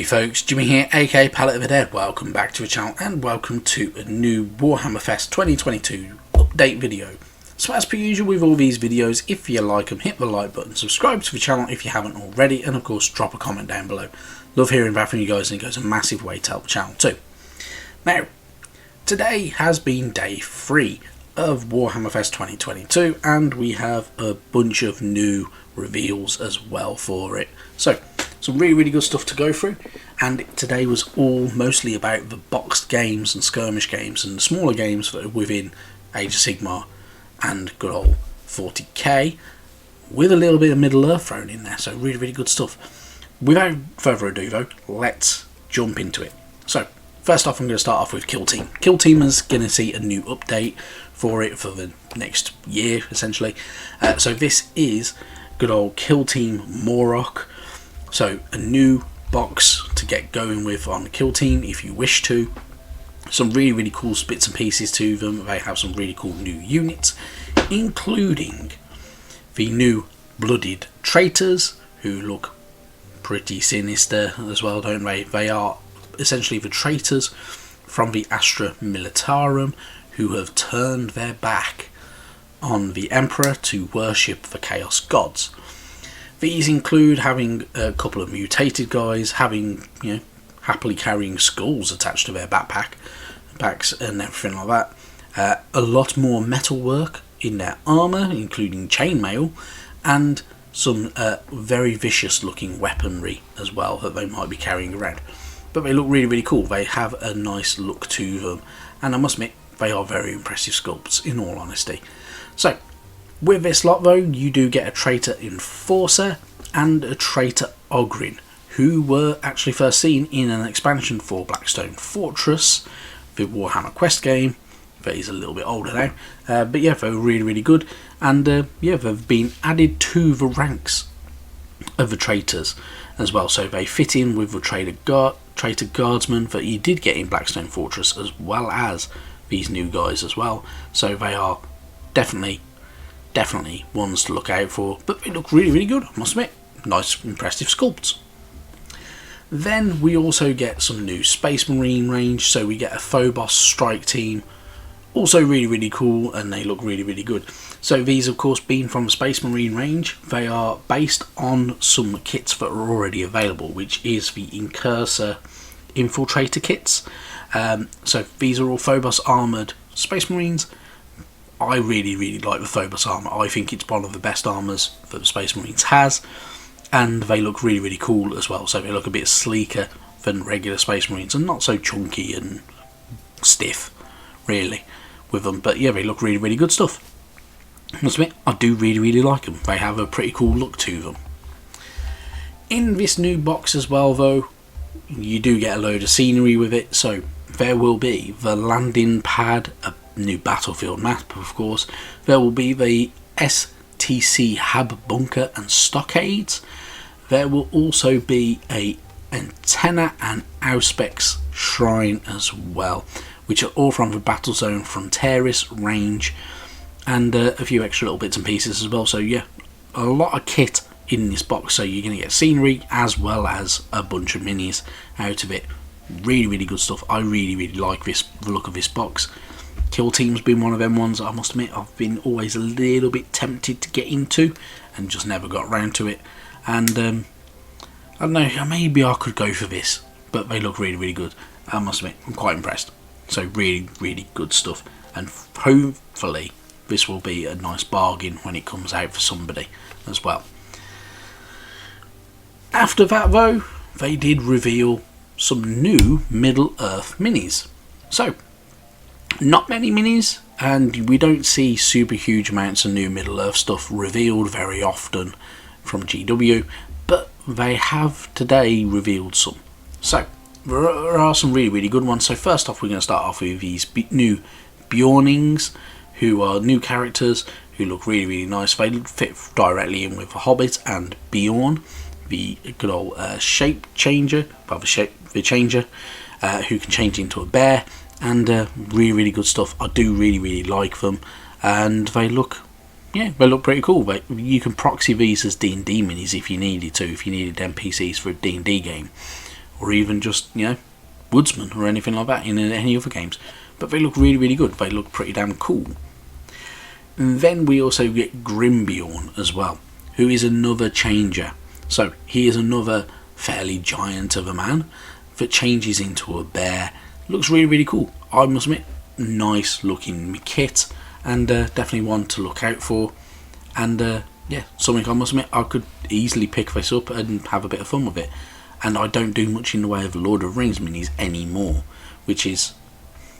folks, Jimmy here, aka Palette of the Dead. Welcome back to the channel and welcome to a new Warhammer Fest 2022 update video. So as per usual with all these videos, if you like them, hit the like button, subscribe to the channel if you haven't already, and of course drop a comment down below. Love hearing back from you guys, and it goes a massive way to help the channel too. Now, today has been day 3 of Warhammer Fest 2022 and we have a bunch of new reveals as well for it. So, some really good stuff to go through, and today was all mostly about the boxed games and skirmish games and the smaller games that are within Age of Sigmar and good old 40k, with a little bit of Middle Earth thrown in there, so really good stuff. Without further ado though, let's jump into it. So first off, I'm going to start off with Kill Team. Kill Team is going to see a new update for it for the next year essentially. So this is good old Kill Team Morok. So a new box to get going with on Kill Team if you wish to. Some really cool bits and pieces to them. They have some really cool new units, including the new Blooded Traitors, who look pretty sinister as well, don't they? They are essentially the traitors from the Astra Militarum who have turned their back on the Emperor to worship the Chaos Gods. These include having a couple of mutated guys, having, you know, happily carrying skulls attached to their packs and everything like that. A lot more metalwork in their armour, including chainmail, and some very vicious looking weaponry as well that they might be carrying around. But they look really cool. They have a nice look to them, and I must admit, they are very impressive sculpts in all honesty. So, with this lot though, you do get a Traitor Enforcer and a Traitor Ogryn, who were actually first seen in an expansion for Blackstone Fortress, the Warhammer Quest game. That is a little bit older now, but yeah, they're really good, and yeah, they've been added to the ranks of the traitors as well, so they fit in with the Traitor Guardsmen that you did get in Blackstone Fortress, as well as these new guys as well. So they are definitely ones to look out for, but they look really good, I must admit. Nice, impressive sculpts. Then we also get some new Space Marine range, so we get a Phobos strike team, also really cool, and they look really good. So these, of course, being from the Space Marine range, they are based on some kits that are already available, which is the Incursor Infiltrator kits. So these are all Phobos armoured Space Marines. I really like the Phobos armour. I think it's one of the best armours that the Space Marines has, and they look really cool as well. So they look a bit sleeker than regular Space Marines, and not so chunky and stiff really with them. But yeah, they look really good stuff. I must admit, I do really like them. They have a pretty cool look to them. In this new box as well though, you do get a load of scenery with it. So there will be the landing pad, a new battlefield map of course. There will be the STC hab bunker and stockades. There will also be a antenna and auspex shrine as well, which are all from the Battle Zone Frontieris range, and a few extra little bits and pieces as well. So yeah, a lot of kit in this box, so you're going to get scenery as well as a bunch of minis out of it. Really good stuff. I really like the look of this box. Kill Team's been one of them ones, I must admit, I've been always a little bit tempted to get into and just never got around to it. And I don't know, maybe I could go for this, but they look really good. I must admit, I'm quite impressed. So really good stuff, and hopefully this will be a nice bargain when it comes out for somebody as well. After that though, they did reveal some new Middle Earth minis. So, not many minis, and we don't see super huge amounts of new Middle Earth stuff revealed very often from GW, but they have today revealed some. So there are some really good ones. So first off, we're going to start off with these new Bjornings, who are new characters who look really nice. They fit directly in with the Hobbit and Bjorn, the good old shape changer, well, the changer, who can change into a bear, and really good stuff. I do really like them, and they look pretty cool. You can proxy these as D&D minis if you needed to, if you needed NPCs for a D&D game, or even just, you know, woodsman or anything like that in any other games. But they look really, really good. They look pretty damn cool. And then we also get Grimbjorn as well, who is another changer. So he is another fairly giant of a man that changes into a bear. Looks really, really cool. I must admit, nice looking kit, and definitely one to look out for. And yeah, something I must admit I could easily pick this up and have a bit of fun with it. And I don't do much in the way of Lord of the Rings minis anymore, which is,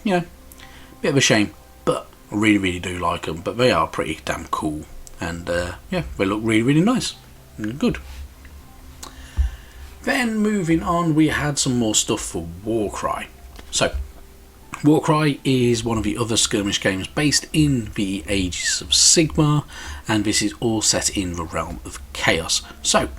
you know, a bit of a shame. But I really, really do like them. But they are pretty damn cool, and yeah, they look really, really nice and good. Then moving on, we had some more stuff for Warcry. So, Warcry is one of the other skirmish games based in the Ages of Sigmar, and this is all set in the realm of chaos. So,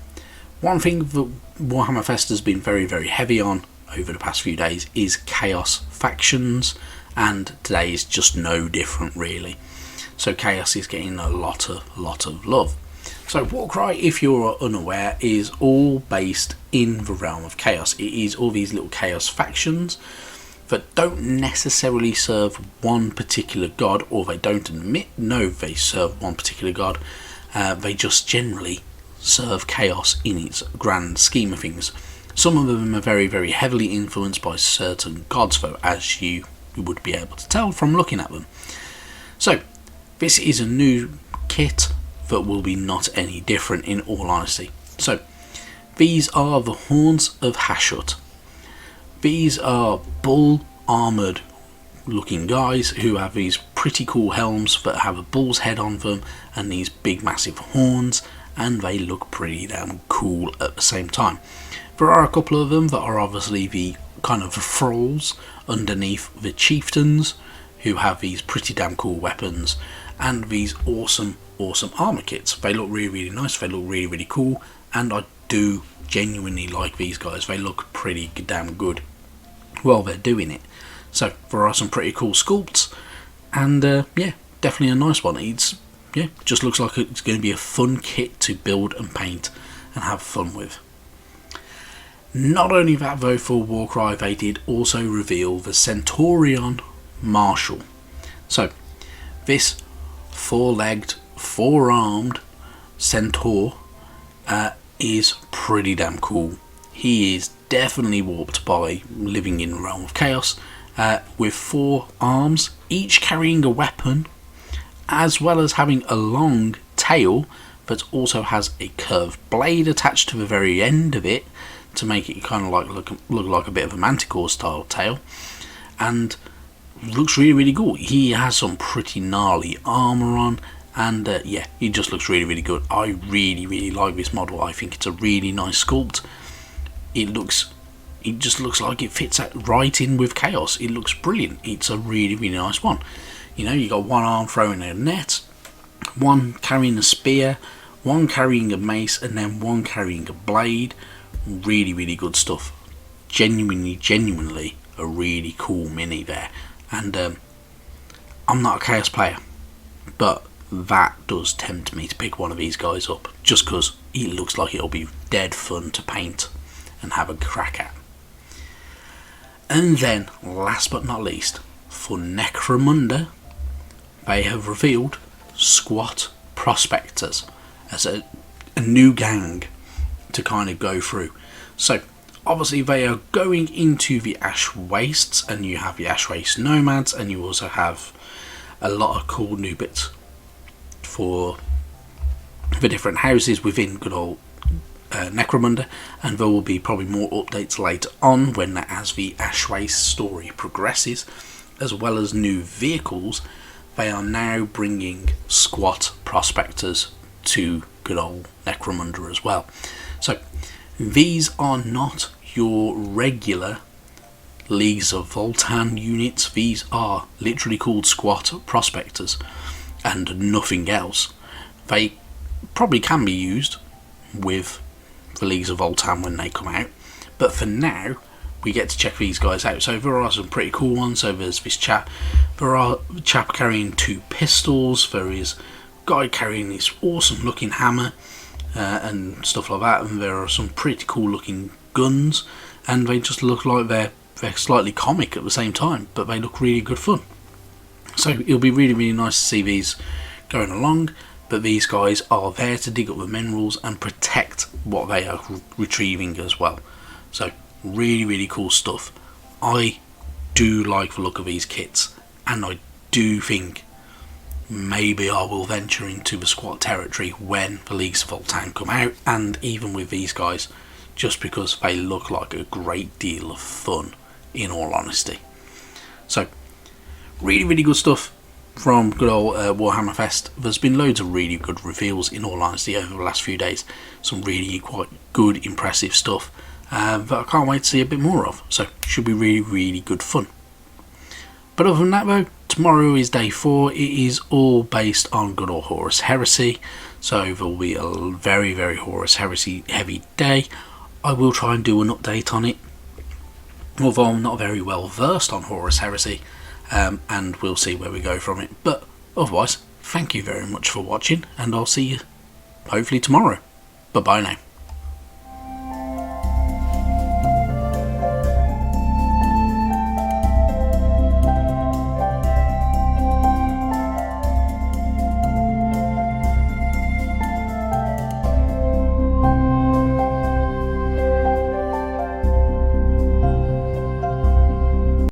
one thing that Warhammer Fest has been very, very heavy on over the past few days is chaos factions, and today is just no different really. So chaos is getting a lot of love. So Warcry, if you're unaware, is all based in the realm of chaos. It is all these little chaos factions that don't necessarily serve one particular god, or they don't know they serve one particular god. They just generally serve chaos in its grand scheme of things. Some of them are very, very heavily influenced by certain gods, though, as you would be able to tell from looking at them. So this is a new kit that will be not any different, in all honesty. So these are the Horns of HASHUT. These are bull armoured looking guys who have these pretty cool helms that have a bull's head on them and these big massive horns, and they look pretty damn cool at the same time. There are a couple of them that are obviously the kind of thralls underneath the chieftains, who have these pretty damn cool weapons and these awesome armor kits. They look really, really nice, they look really, really cool, and I do genuinely like these guys. They look pretty damn good while they're doing it. So there are some pretty cool sculpts, and yeah, definitely a nice one. It's, yeah, just looks like it's going to be a fun kit to build and paint and have fun with. Not only that though, for Warcry they did also reveal the Centaurion Marshal. So this four-legged, four-armed centaur is pretty damn cool. He is definitely warped by living in the realm of chaos, with 4 arms, each carrying a weapon, as well as having a long tail that also has a curved blade attached to the very end of it to make it kind of like look like a bit of a manticore style tail, and looks really, really cool. He has some pretty gnarly armor on, and yeah, he just looks really, really good. I really, really like this model. I think it's a really nice sculpt. It just looks like it fits right in with chaos. It looks brilliant. It's a really, really nice one. You know, you got one arm throwing a net, one carrying a spear, one carrying a mace, and then one carrying a blade. Really, really good stuff. Genuinely a really cool mini there. And I'm not a chaos player, but that does tempt me to pick one of these guys up, just because it looks like it'll be dead fun to paint and have a crack at. And then, last but not least, for Necromunda, they have revealed Squat Prospectors as a new gang to kind of go through. So obviously they are going into the Ash Wastes, and you have the Ash Waste Nomads, and you also have a lot of cool new bits for the different houses within good old Necromunda, and there will be probably more updates later on as the Ash Waste story progresses, as well as new vehicles. They are now bringing Squat Prospectors to good old Necromunda as well. So these are not your regular Leagues of Voltan units. These are literally called Squat Prospectors and nothing else. They probably can be used with the Leagues of Voltan when they come out, but for now we get to check these guys out. So there are some pretty cool ones. So there's this chap, there are a chap carrying 2 pistols, there is a guy carrying this awesome looking hammer and stuff like that, and there are some pretty cool looking guns, and they just look like they're slightly comic at the same time, but they look really good fun. So it'll be really, really nice to see these going along, but these guys are there to dig up the minerals and protect what they are retrieving as well. So really, really cool stuff. I do like the look of these kits, and I do think maybe I will venture into the squat territory when the Leagues of Voltan come out, and even with these guys, just because they look like a great deal of fun, in all honesty. So really, really good stuff from good old Warhammer Fest. There's been loads of really good reveals, in all honesty, over the last few days. Some really quite good, impressive stuff that I can't wait to see a bit more of. So should be really, really good fun. But other than that though, tomorrow is day 4. It is all based on good old Horus Heresy, so there will be a very, very Horus Heresy heavy day. I will try and do an update on it, although I'm not very well versed on Horus Heresy, and we'll see where we go from it. But otherwise, thank you very much for watching, and I'll see you hopefully tomorrow. Bye bye now.